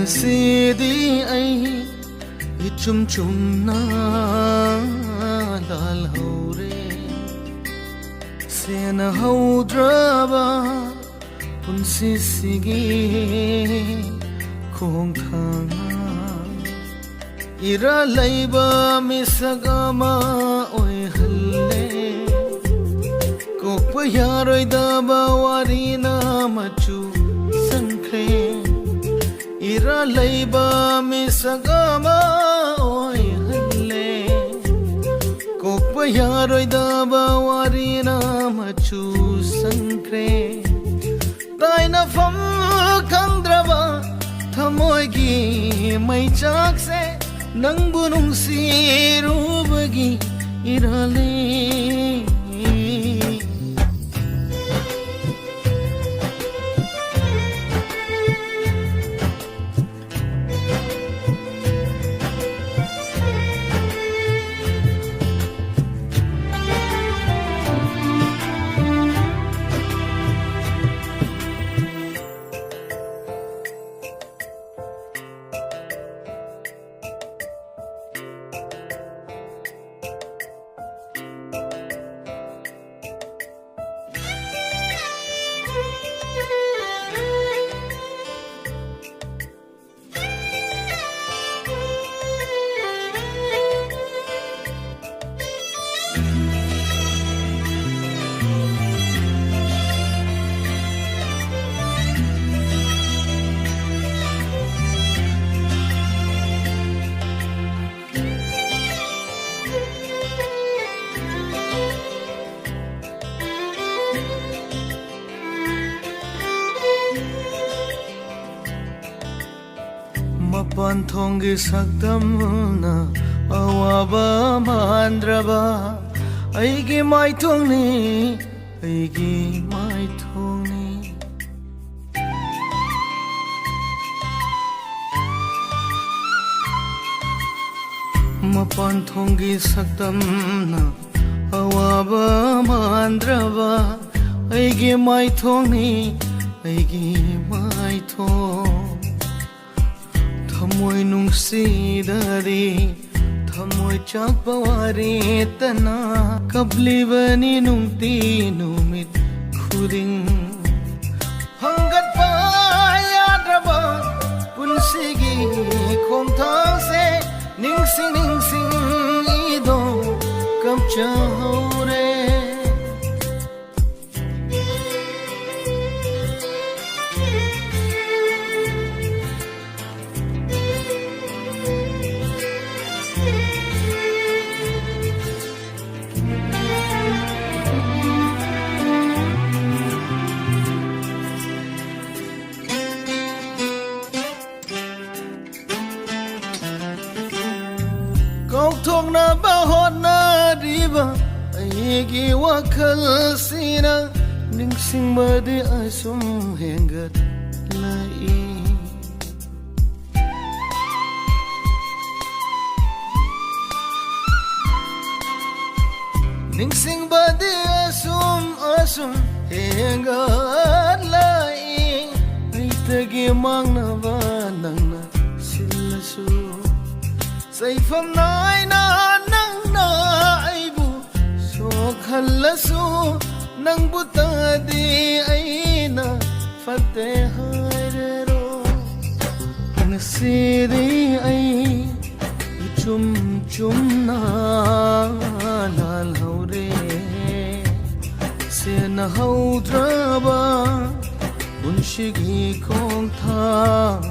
Ngasidi ay Echum Chumna Lalhoure Sennahwdraba Punsisigi Khongthangna Eral Leiba Misk Oihalle Kokpa Yaroidaba Warina Machu Sangkhre Eral Leiba Misk Oihalle Kokpa Yaroidaba Warina Machu Sangkhre Taina fam Khongthangna Thamoigi mayeksing Nangbu Nungsirubagi Erale Panthongi sakdamna awaba mandraba aigi maithongni Mapanthongi sakdamna awaba mandraba aigi maithongni Thamoy nungsidari Thamoy chakpawari tana Kablibani nungti numit khuding Hangat Mayamna Punsisigi Khongthangna Ningsing-Ningsing ido Kapchaure Kokthangna bahona riba aigi wakhal sina Ningsing-Ningsing Asum Hengatlak-e Ningsing-Ningsing Asum Hengatlak-e Ritagi mangnaba nangna silasu Saifam naina nangna aibu Sokhallasu Nangbu tadi aina Fateharo Ngasidi ay Echum Chumna Lalhoure Sennahwdraba Punsisigi Khongthangna